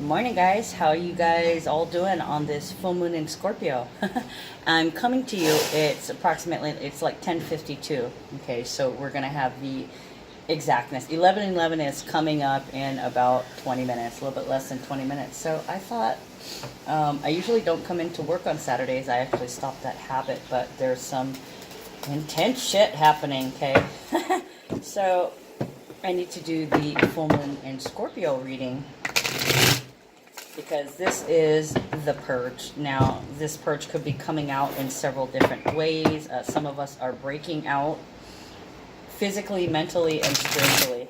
Morning, guys. How are you guys all doing on this full moon in Scorpio? I'm coming to you. It's like 10:52. Okay, so we're gonna have the exactness. 11:11 is coming up in about 20 minutes, a little bit less than 20 minutes. So I thought I usually don't come into work on Saturdays. I actually stopped that habit, but there's some intense shit happening. Okay, so I need to do the full moon in Scorpio reading because this is the purge. Now, this purge could be coming out in several different ways. Some of us are breaking out physically, mentally, and spiritually.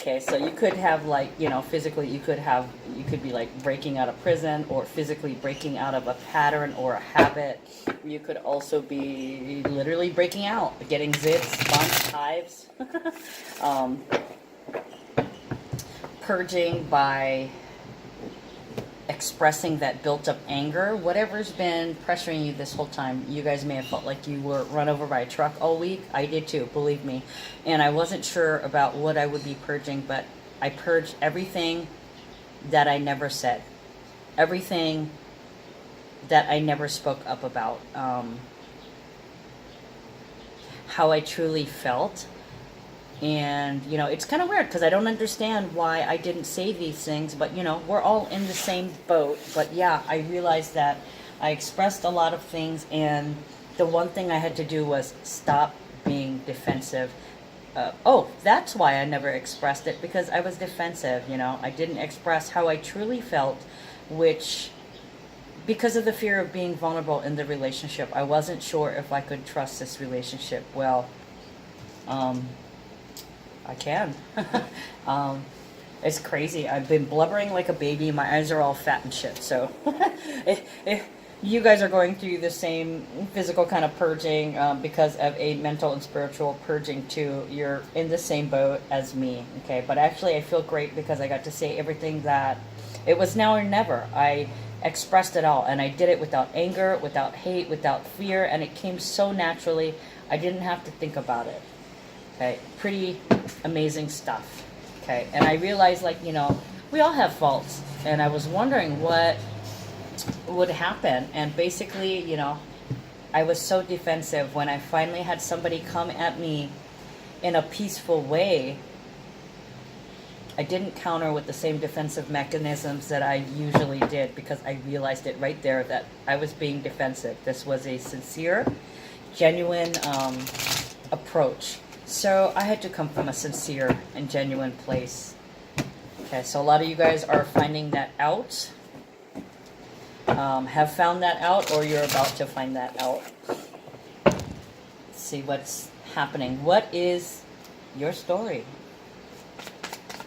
Okay, so you could have like, physically you could be like breaking out of prison, or physically breaking out of a pattern or a habit. You could also be literally breaking out, getting zits, bumps, hives. Purging by expressing that built up anger, whatever's been pressuring you this whole time. You guys may have felt like you were run over by a truck all week. I did too, believe me. And I wasn't sure about what I would be purging, but I purged everything that I never said, everything that I never spoke up about, how I truly felt. And, it's kind of weird because I don't understand why I didn't say these things, but, we're all in the same boat. But yeah, I realized that I expressed a lot of things, and the one thing I had to do was stop being defensive. That's why I never expressed it, because I was defensive, I didn't express how I truly felt, which, because of the fear of being vulnerable in the relationship, I wasn't sure if I could trust this relationship well. I can. It's crazy. I've been blubbering like a baby. My eyes are all fat and shit. So if you guys are going through the same physical kind of purging because of a mental and spiritual purging too, you're in the same boat as me. Okay, but actually I feel great because I got to say everything that it was now or never. I expressed it all, and I did it without anger, without hate, without fear, and it came so naturally. I didn't have to think about it. Okay, pretty amazing stuff. Okay, and I realized, like, we all have faults, and I was wondering what would happen. And basically, I was so defensive. When I finally had somebody come at me in a peaceful way, I didn't counter with the same defensive mechanisms that I usually did, because I realized it right there that I was being defensive. This was a sincere, genuine approach. So I had to come from a sincere and genuine place. Okay, so a lot of you guys are finding that out, have found that out, or you're about to find that out. Let's see what's happening. What is your story?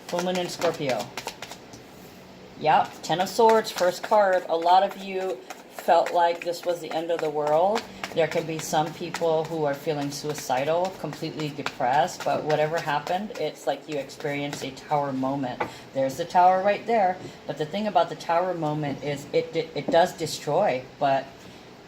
Full Moon in Scorpio. Yeah, Ten of Swords, first card. A lot of you felt like this was the end of the world. There can be some people who are feeling suicidal, completely depressed, but whatever happened, it's like you experienced a tower moment. There's the tower right there. But the thing about the tower moment is it does destroy, but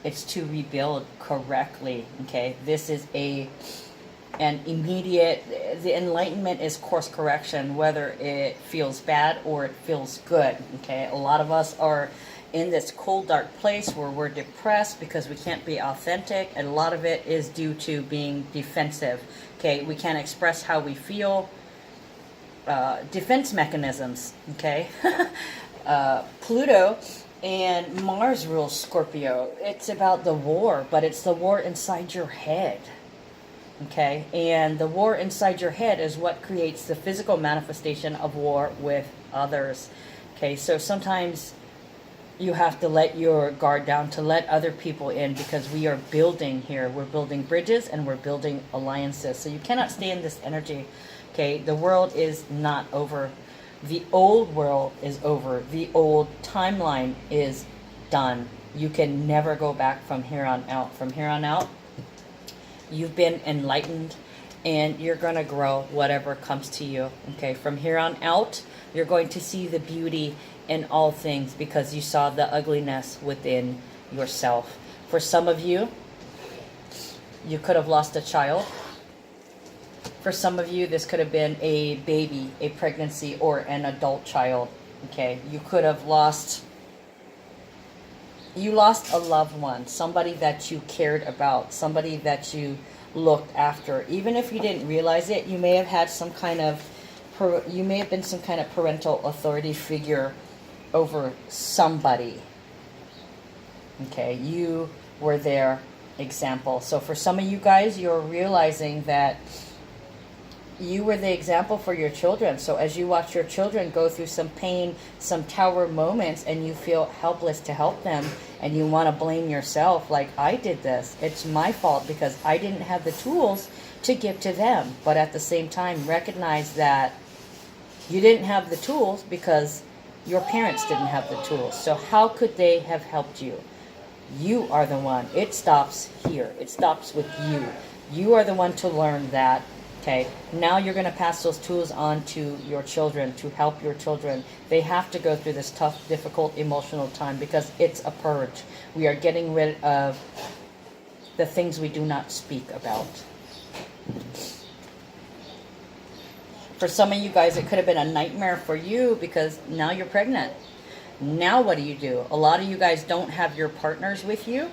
it's to rebuild correctly. Okay, this is an immediate, the enlightenment is course correction, whether it feels bad or it feels good. Okay, a lot of us are in this cold, dark place where we're depressed because we can't be authentic, and a lot of it is due to being defensive. Okay, we can't express how we feel. Defense mechanisms. Okay, Pluto and Mars rules Scorpio. It's about the war, but it's the war inside your head. Okay, and the war inside your head is what creates the physical manifestation of war with others. Okay, so sometimes you have to let your guard down to let other people in, because we are building here. We're building bridges and we're building alliances. So you cannot stay in this energy. Okay, the world is not over. The old world is over. The old timeline is done. You can never go back from here on out. From here on out, you've been enlightened, and you're going to grow whatever comes to you. Okay, from here on out, you're going to see the beauty in all things, because you saw the ugliness within yourself. For some of you, you could have lost a child. For some of you, this could have been a baby, a pregnancy, or an adult child. Okay, you could have lost, you lost a loved one, somebody that you cared about, somebody that you looked after. Even if you didn't realize it, you may have had some kind of, you may have been some kind of parental authority figure over somebody. Okay, you were their example. So for some of you guys, you're realizing that you were the example for your children. So as you watch your children go through some pain, some tower moments, and you feel helpless to help them, and you want to blame yourself, like, I did this. It's my fault because I didn't have the tools to give to them. But at the same time, recognize that you didn't have the tools because your parents didn't have the tools. So how could they have helped you? You are the one. It stops here. It stops with you. You are the one to learn that. Okay, now you're going to pass those tools on to your children to help your children. They have to go through this tough, difficult, emotional time because it's a purge. We are getting rid of the things we do not speak about. For some of you guys, it could have been a nightmare for you because now you're pregnant. Now what do? A lot of you guys don't have your partners with you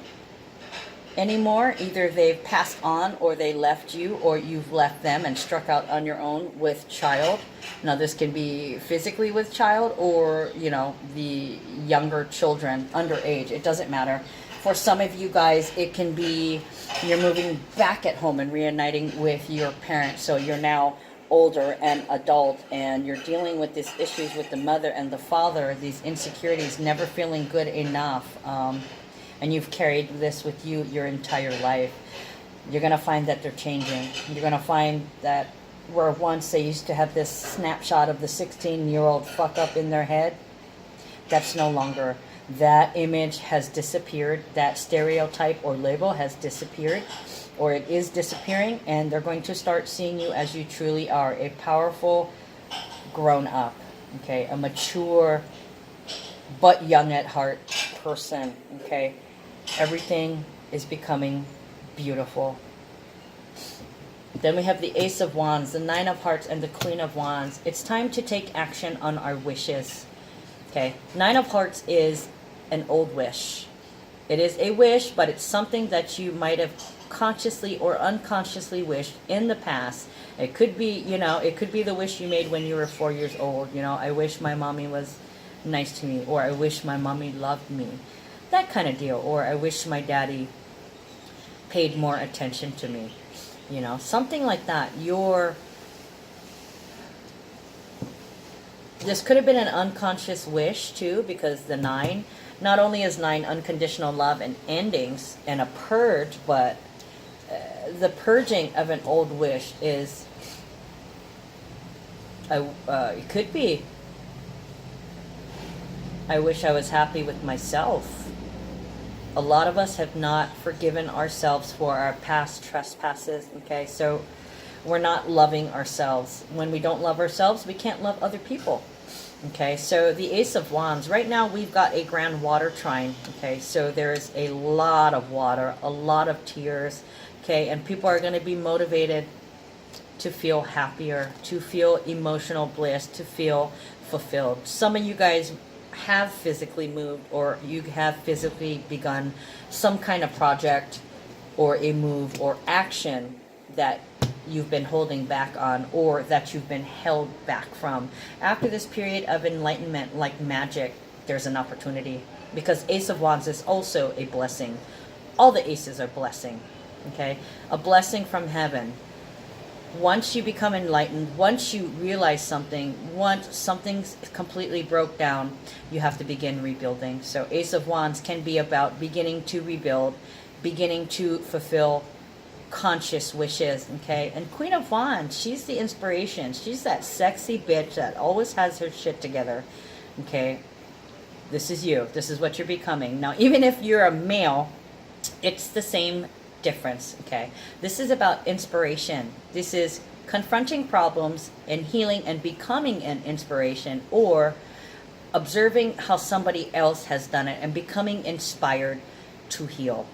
anymore. Either they've passed on, or they left you, or you've left them and struck out on your own with child. Now this can be physically with child, or, you know, the younger children, underage. It doesn't matter. For some of you guys, it can be you're moving back at home and reuniting with your parents. So you're now older and adult, and you're dealing with these issues with the mother and the father, these insecurities, never feeling good enough. And you've carried this with you your entire life. You're going to find that they're changing. You're going to find that where once they used to have this snapshot of the 16-year-old fuck up in their head, that's no longer. That image has disappeared. That stereotype or label has disappeared, or it is disappearing, and they're going to start seeing you as you truly are, a powerful grown up, okay, a mature but young at heart person, okay. Everything is becoming beautiful. Then we have the Ace of Wands, the Nine of Hearts, and the Queen of Wands. It's time to take action on our wishes. Okay, Nine of Hearts is an old wish. It is a wish, but it's something that you might have consciously or unconsciously wished in the past. It could be, you know, it could be the wish you made when you were 4 years old. You know, I wish my mommy was nice to me, or I wish my mommy loved me. That kind of deal. Or I wish my daddy paid more attention to me. You know, something like that. This could have been an unconscious wish too, because the 9, not only is 9 unconditional love and endings and a purge, but the purging of an old wish is, it could be, I wish I was happy with myself. A lot of us have not forgiven ourselves for our past trespasses, okay? So we're not loving ourselves. When we don't love ourselves, we can't love other people, okay? So the Ace of Wands, right now we've got a grand water trine, okay? So there's a lot of water, a lot of tears, okay? And people are going to be motivated to feel happier, to feel emotional bliss, to feel fulfilled. Some of you guys have physically moved, or you have physically begun some kind of project or a move or action that you've been holding back on, or that you've been held back from. After this period of enlightenment, like magic, there's an opportunity, because Ace of Wands is also a blessing. All the aces are blessing, okay? A blessing from heaven. Once you become enlightened, once you realize something, once something's completely broke down, you have to begin rebuilding. So Ace of Wands can be about beginning to rebuild, beginning to fulfill conscious wishes, okay? And Queen of Wands, she's the inspiration. She's that sexy bitch that always has her shit together, okay? This is you. This is what you're becoming. Now, even if you're a male, it's the same difference, okay? This is about inspiration. This is confronting problems and healing and becoming an inspiration, or observing how somebody else has done it and becoming inspired to heal.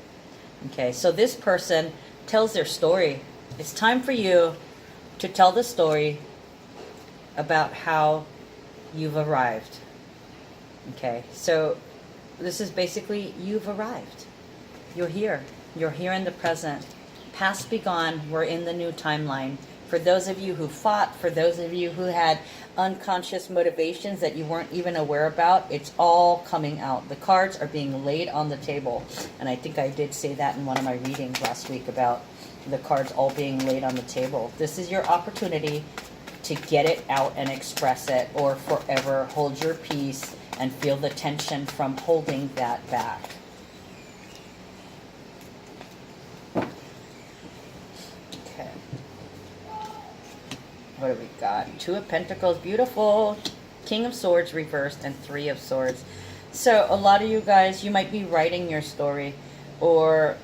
Okay, so this person tells their story. It's time for you to tell the story about how you've arrived. Okay, so this is basically you've arrived. You're here. You're here in the present. Past be gone. We're in the new timeline. For those of you who fought, for those of you who had unconscious motivations that you weren't even aware about, it's all coming out. The cards are being laid on the table. And I think I did say that in one of my readings last week about the cards all being laid on the table. This is your opportunity to get it out and express it, or forever hold your peace and feel the tension from holding that back. Okay. What do we got? Two of Pentacles, beautiful. King of Swords reversed and Three of Swords. So a lot of you guys, you might be writing your story, or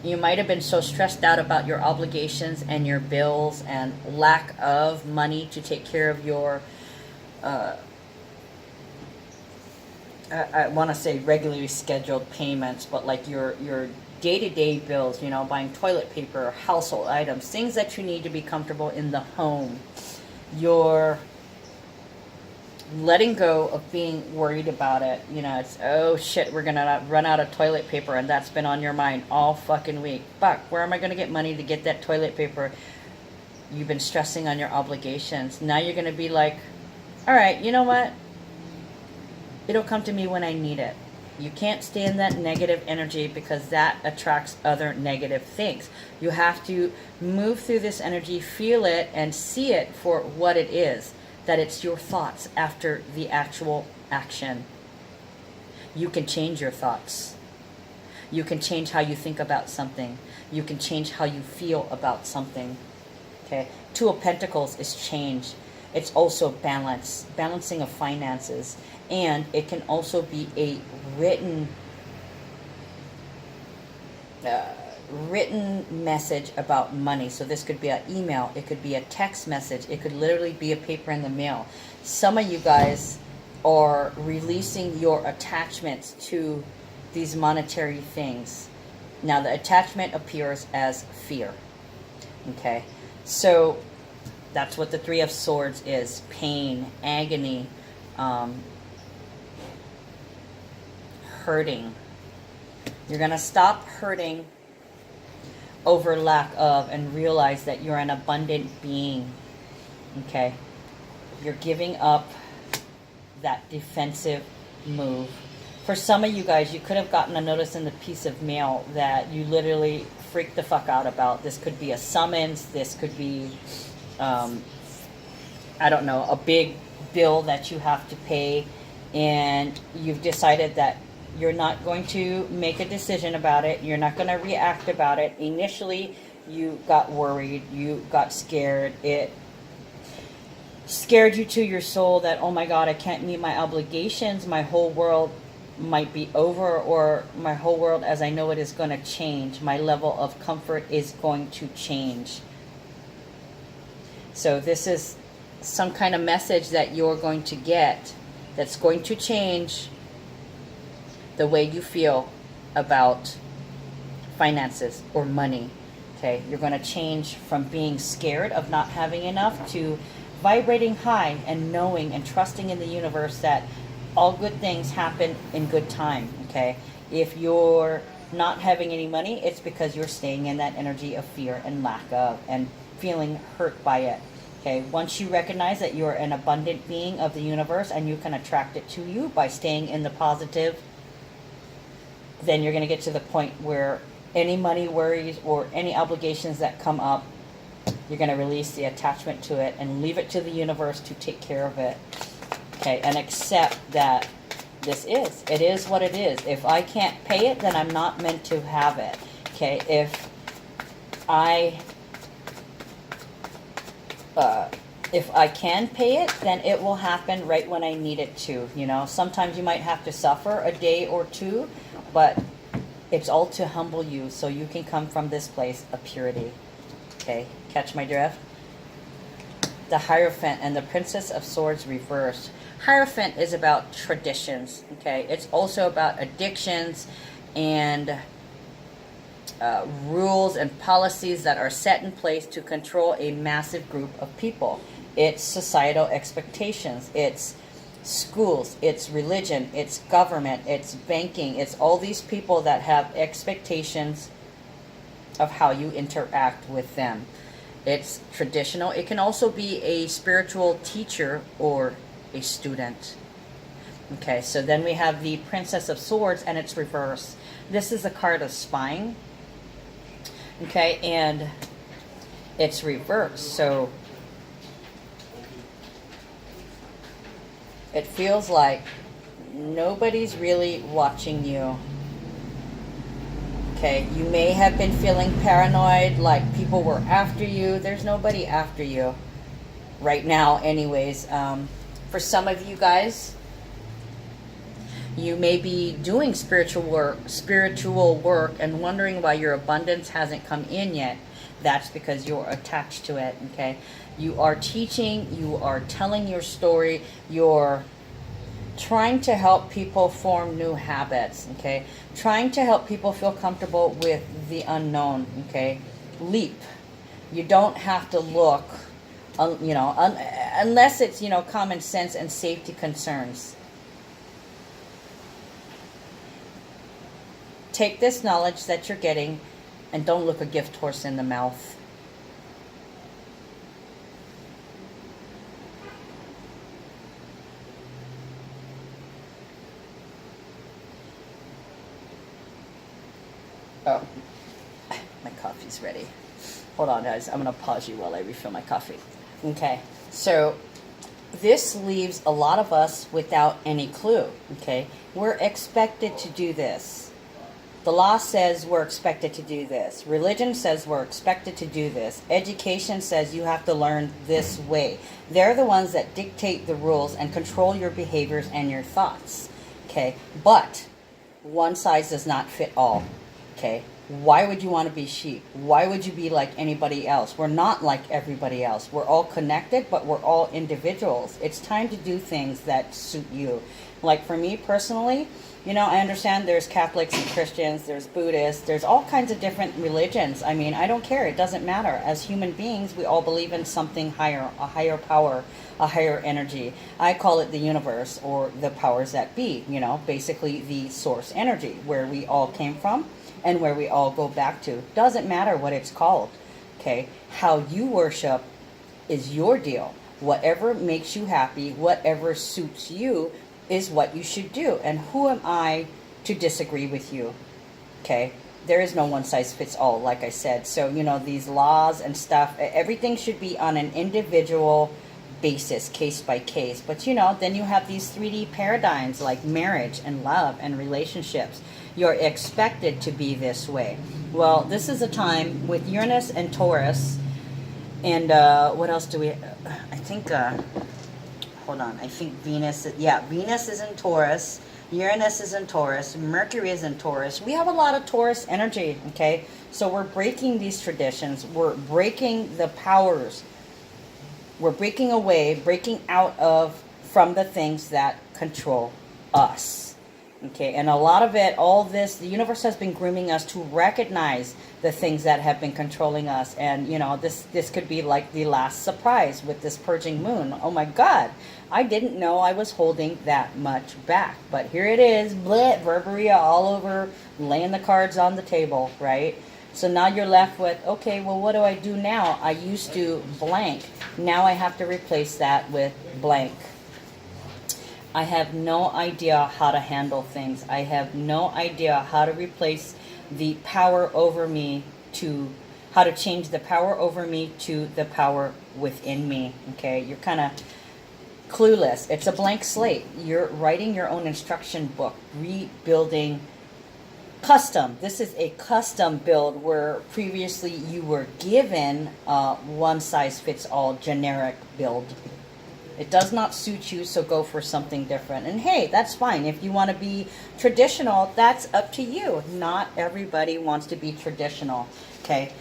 you might have been so stressed out about your obligations and your bills and lack of money to take care of your I want to say regularly scheduled payments, but like your day-to-day bills, you know, buying toilet paper, household items, things that you need to be comfortable in the home. You're letting go of being worried about it. You know, it's, oh shit, we're gonna run out of toilet paper, and that's been on your mind all fucking week. Fuck, where am I gonna get money to get that toilet paper? You've been stressing on your obligations. Now you're gonna be like, all right, you know what? It'll come to me when I need it. You can't stay in that negative energy, because that attracts other negative things. You have to move through this energy, feel it, and see it for what it is. That it's your thoughts after the actual action. You can change your thoughts. You can change how you think about something. You can change how you feel about something. Okay? Two of Pentacles is change. It's also balance, balancing of finances. And it can also be a written message about money. So this could be an email. It could be a text message. It could literally be a paper in the mail. Some of you guys are releasing your attachments to these monetary things. Now the attachment appears as fear. Okay? So that's what the Three of Swords is. Pain, agony, hurting. You're going to stop hurting over lack of and realize that you're an abundant being. Okay? You're giving up that defensive move. For some of you guys, you could have gotten a notice in the piece of mail that you literally freaked the fuck out about. This could be a summons. This could be, I don't know, a big bill that you have to pay. And you've decided that you're not going to make a decision about it. You're not going to react about it. Initially, you got worried. You got scared. It scared you to your soul that, oh my God, I can't meet my obligations. My whole world might be over, or my whole world as I know it is going to change. My level of comfort is going to change. So this is some kind of message that you're going to get that's going to change the way you feel about finances or money. Okay, you're going to change from being scared of not having enough to vibrating high and knowing and trusting in the universe that all good things happen in good time. Okay, if you're not having any money, it's because you're staying in that energy of fear and lack of and feeling hurt by it. Okay, once you recognize that you're an abundant being of the universe and you can attract it to you by staying in the positive, then you're going to get to the point where any money worries or any obligations that come up, you're going to release the attachment to it and leave it to the universe to take care of it. Okay, and accept that it is what it is. If I can't pay it, then I'm not meant to have it. Okay, if I can pay it, then it will happen right when I need it to. You know, sometimes you might have to suffer a day or two, but it's all to humble you so you can come from this place of purity. Okay, catch my drift? The Hierophant and the Princess of Swords reversed. Hierophant is about traditions. Okay, it's also about addictions and rules and policies that are set in place to control a massive group of people. It's societal expectations. It's schools, it's religion, it's government, it's banking, it's all these people that have expectations of how you interact with them. It's traditional. It can also be a spiritual teacher or a student. Okay, so then we have the Princess of Swords, and it's reverse. This is a card of spying. Okay, and it's reverse. So it feels like nobody's really watching you. Okay, you may have been feeling paranoid, like people were after you. There's nobody after you right now anyways. For some of you guys, you may be doing spiritual work and wondering why your abundance hasn't come in yet. That's because you're attached to it, okay? You are teaching, you are telling your story, you're trying to help people form new habits, okay? Trying to help people feel comfortable with the unknown, okay? Leap. You don't have to look, unless it's, common sense and safety concerns. Take this knowledge that you're getting and don't look a gift horse in the mouth. Oh, my coffee's ready. Hold on, guys. I'm going to pause you while I refill my coffee. Okay, so this leaves a lot of us without any clue, okay? We're expected to do this. The law says we're expected to do this. Religion says we're expected to do this. Education says you have to learn this way. They're the ones that dictate the rules and control your behaviors and your thoughts, okay? But one size does not fit all. Okay, why would you want to be sheep? Why would you be like anybody else? We're not like everybody else. We're all connected, but we're all individuals. It's time to do things that suit you. Like for me personally, I understand there's Catholics and Christians, there's Buddhists, there's all kinds of different religions. I mean, I don't care. It doesn't matter. As human beings, we all believe in something higher, a higher power, a higher energy. I call it the universe or the powers that be, basically the source energy, where we all came from and where we all go back to. Doesn't matter what it's called, okay? How you worship is your deal. Whatever makes you happy, whatever suits you is what you should do. And who am I to disagree with you, okay? There is no one size fits all, like I said. So, these laws and stuff, everything should be on an individual basis, case by case. But, then you have these 3D paradigms like marriage and love and relationships. You're expected to be this way. Well, this is a time with Uranus and Taurus. And what else do we... I think... hold on. I think Venus... Yeah, Venus is in Taurus. Uranus is in Taurus. Mercury is in Taurus. We have a lot of Taurus energy, okay? So we're breaking these traditions. We're breaking the powers. We're breaking away, breaking out of, from the things that control us. Okay, and a lot of it, all this, the universe has been grooming us to recognize the things that have been controlling us. And, this could be like the last surprise with this purging moon. Oh my God, I didn't know I was holding that much back. But here it is, bleh, Verberia all over, laying the cards on the table, right? So now you're left with, okay, well, what do I do now? I used to blank. Now I have to replace that with blank. I have no idea how to handle things. I have no idea how to replace the power over me to, how to change the power over me to the power within me. Okay, you're kind of clueless. It's a blank slate. You're writing your own instruction book, rebuilding custom. This is a custom build where previously you were given one size fits all generic build. It does not suit you, so go for something different. And hey, that's fine. If you want to be traditional, that's up to you. Not everybody wants to be traditional, okay?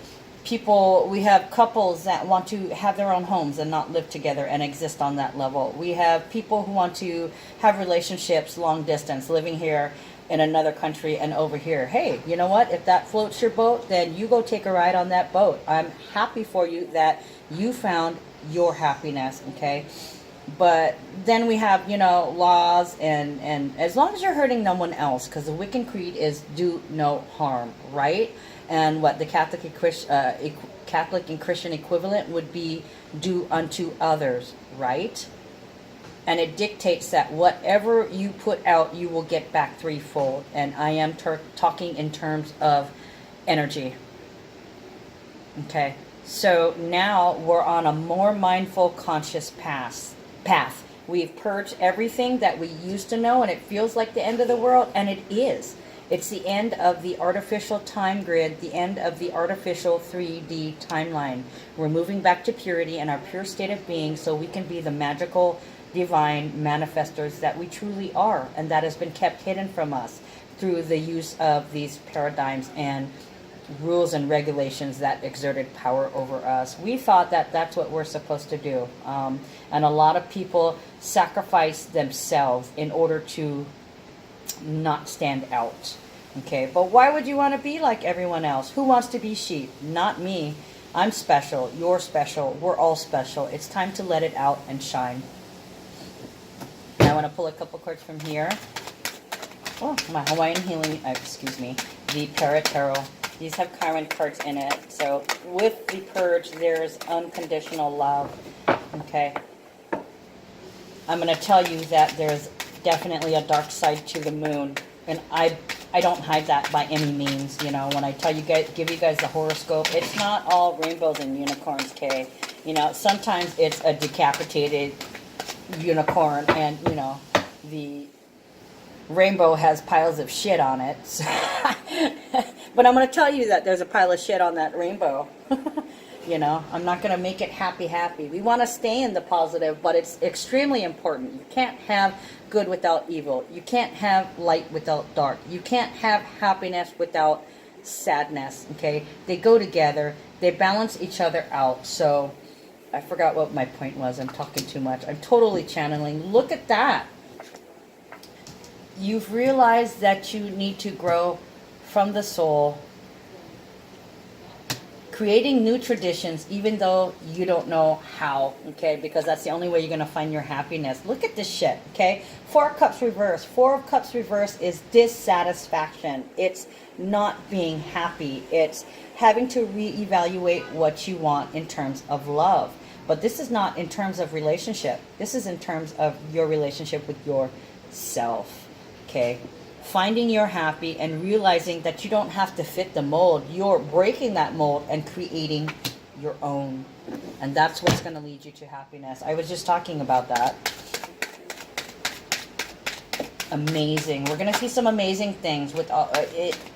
We have couples that want to have their own homes and not live together and exist on that level. We have people who want to have relationships long distance, living here in another country and over here. Hey, you know what? If that floats your boat, then you go take a ride on that boat. I'm happy for you that you found your happiness, okay? But then we have, you know, laws, and as long as you're hurting no one else, because the Wiccan creed is do no harm, right? And what the Catholic and Christian equivalent would be do unto others, right? And it dictates that whatever you put out, you will get back threefold. And I am talking in terms of energy. Okay, so now we're on a more mindful, conscious path. We've purged everything that we used to know, and it feels like the end of the world, and it is. It's the end of the artificial time grid, the end of the artificial 3D timeline. We're moving back to purity and our pure state of being so we can be the magical, divine manifestors that we truly are, and that has been kept hidden from us through the use of these paradigms and rules and regulations that exerted power over us. We thought that that's what we're supposed to do, and a lot of people sacrifice themselves in order to not stand out. Okay, but why would you want to be like everyone else? Who wants to be sheep? Not me. I'm special. You're special. We're all special. It's time to let it out and shine. Now I want to pull a couple cards from here. Oh, my Hawaiian Healing, excuse me, the Parrot Tarot. These have Chiron cards in it. So with the Purge, there's unconditional love. Okay. I'm going to tell you that there's definitely a dark side to the moon. And I don't hide that by any means. You know, when I tell you guys, give you guys the horoscope, it's not all rainbows and unicorns, okay? You know, sometimes it's a decapitated unicorn, and, you know, the rainbow has piles of shit on it. But I'm going to tell you that there's a pile of shit on that rainbow. You know, I'm not going to make it happy. We want to stay in the positive, but it's extremely important. You can't have good without evil. You can't have light without dark. You can't have happiness without sadness, okay? They go together. They balance each other out. So I forgot what my point was. I'm talking too much. I'm totally channeling. Look at that. You've realized that you need to grow from the soul, creating new traditions, even though you don't know how, okay? Because that's the only way you're going to find your happiness. Look at this shit, okay? Four of Cups reverse. Four of Cups reverse is dissatisfaction. It's not being happy. It's having to reevaluate what you want in terms of love. But this is not in terms of relationship. This is in terms of your relationship with yourself, okay? Finding your happy and realizing that you don't have to fit the mold. You're breaking that mold and creating your own. And that's what's going to lead you to happiness. I was just talking about that. Amazing. We're going to see some amazing things with all,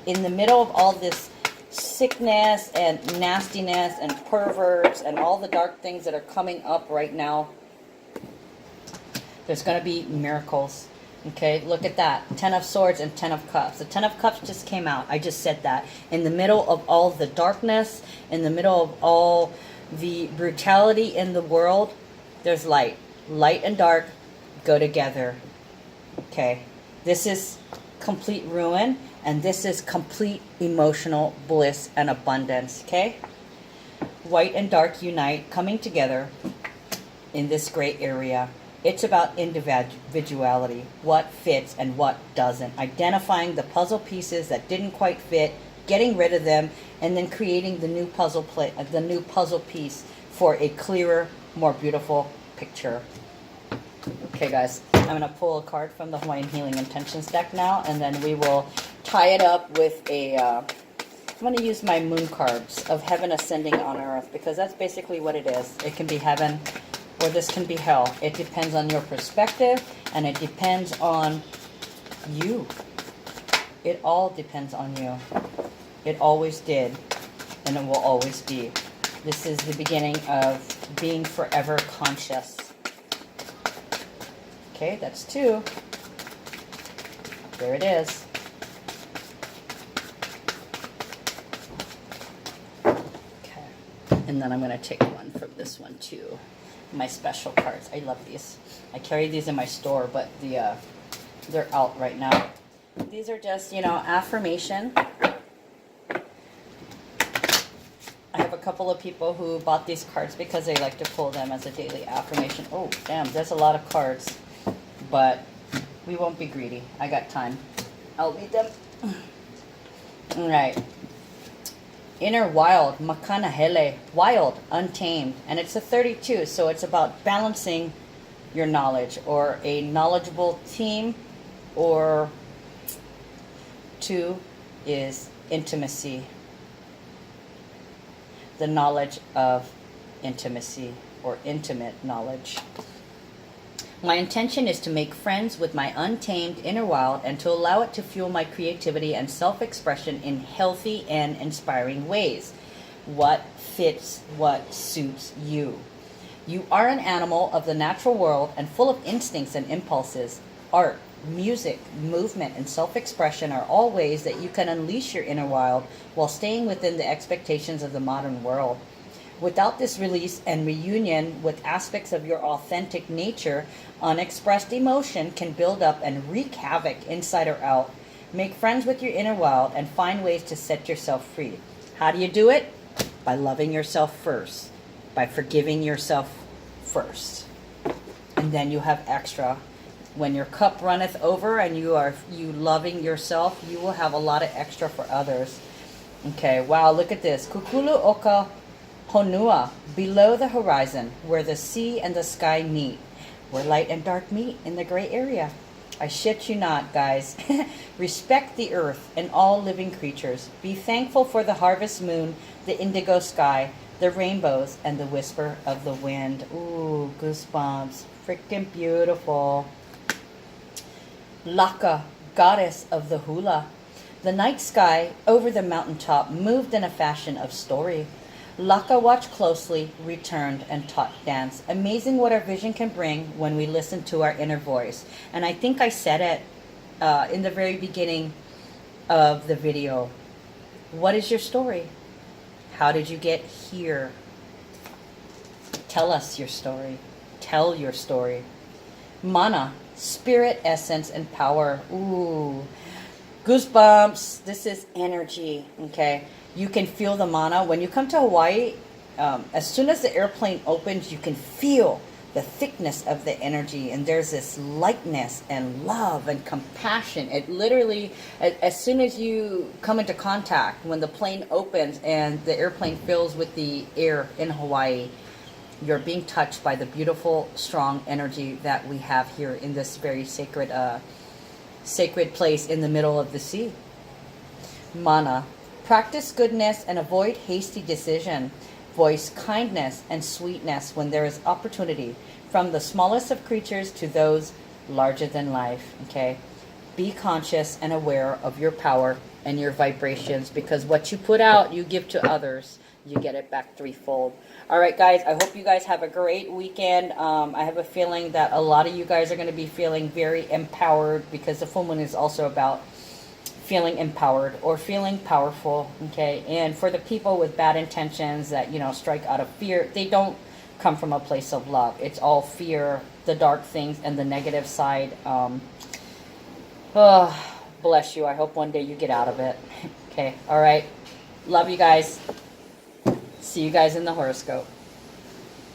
in the middle of all this sickness and nastiness and perverts and all the dark things that are coming up right now. There's going to be miracles. Okay, look at that. 10 of Swords and 10 of Cups. The 10 of Cups just came out. I just said that. In the middle of all the darkness, in the middle of all the brutality in the world, there's light. Light and dark go together. Okay, this is complete ruin, and this is complete emotional bliss and abundance. Okay, white and dark unite, coming together in this gray area. It's about individuality, what fits and what doesn't. Identifying the puzzle pieces that didn't quite fit, getting rid of them, and then creating the new puzzle piece for a clearer, more beautiful picture. Okay, guys, I'm going to pull a card from the Hawaiian Healing Intentions deck now, and then we will tie it up with a... I'm going to use my moon cards of heaven ascending on earth, because that's basically what it is. It can be heaven, or this can be hell. It depends on your perspective, and it depends on you. It all depends on you. It always did, and it will always be. This is the beginning of being forever conscious. Okay, that's 2. There it is. Okay, and then I'm going to take one from this one too. My special cards. I love these. I carry these in my store, but they're out right now. These are just, you know, affirmation. I have a couple of people who bought these cards because they like to pull them as a daily affirmation. Oh, damn, there's a lot of cards. But we won't be greedy. I got time. I'll read them. All right. Inner wild, makanahele, wild, untamed. And it's a 32, so it's about balancing your knowledge, or a knowledgeable team, or 2 is intimacy. The knowledge of intimacy, or intimate knowledge. My intention is to make friends with my untamed inner wild and to allow it to fuel my creativity and self-expression in healthy and inspiring ways. What fits what suits you? You are an animal of the natural world and full of instincts and impulses. Art, music, movement, and self-expression are all ways that you can unleash your inner wild while staying within the expectations of the modern world. Without this release and reunion with aspects of your authentic nature, unexpressed emotion can build up and wreak havoc inside or out. Make friends with your inner wild and find ways to set yourself free. How do you do it? By loving yourself first. By forgiving yourself first. And then you have extra. When your cup runneth over and you loving yourself, you will have a lot of extra for others. Okay, wow, look at this. Kukulu oka honua, below the horizon, where the sea and the sky meet, where light and dark meet in the gray area. I shit you not, guys. Respect the earth and all living creatures. Be thankful for the harvest moon, the indigo sky, the rainbows, and the whisper of the wind. Ooh, goosebumps. Freaking beautiful. Laka, goddess of the hula. The night sky over the mountaintop moved in a fashion of story. Laka watched closely, returned, and taught dance. Amazing what our vision can bring when we listen to our inner voice. And I think I said it in the very beginning of the video. What is your story? How did you get here? Tell us your story. Tell your story. Mana, spirit, essence, and power. Ooh, goosebumps. This is energy, okay? You can feel the mana. When you come to Hawaii, as soon as the airplane opens, you can feel the thickness of the energy. And there's this lightness and love and compassion. It literally, as soon as you come into contact, when the plane opens and the airplane fills with the air in Hawaii, you're being touched by the beautiful, strong energy that we have here in this very sacred place in the middle of the sea. Mana. Practice goodness and avoid hasty decision. Voice kindness and sweetness when there is opportunity, from the smallest of creatures to those larger than life. Okay? Be conscious and aware of your power and your vibrations, because what you put out, you give to others. You get it back threefold. All right, guys, I hope you guys have a great weekend. I have a feeling that a lot of you guys are going to be feeling very empowered, because the full moon is also about feeling empowered or feeling powerful, okay? And for the people with bad intentions that, you know, strike out of fear, they don't come from a place of love. It's all fear, the dark things, and the negative side. Oh, bless you. I hope one day you get out of it. Okay, all right. Love you guys. See you guys in the horoscope.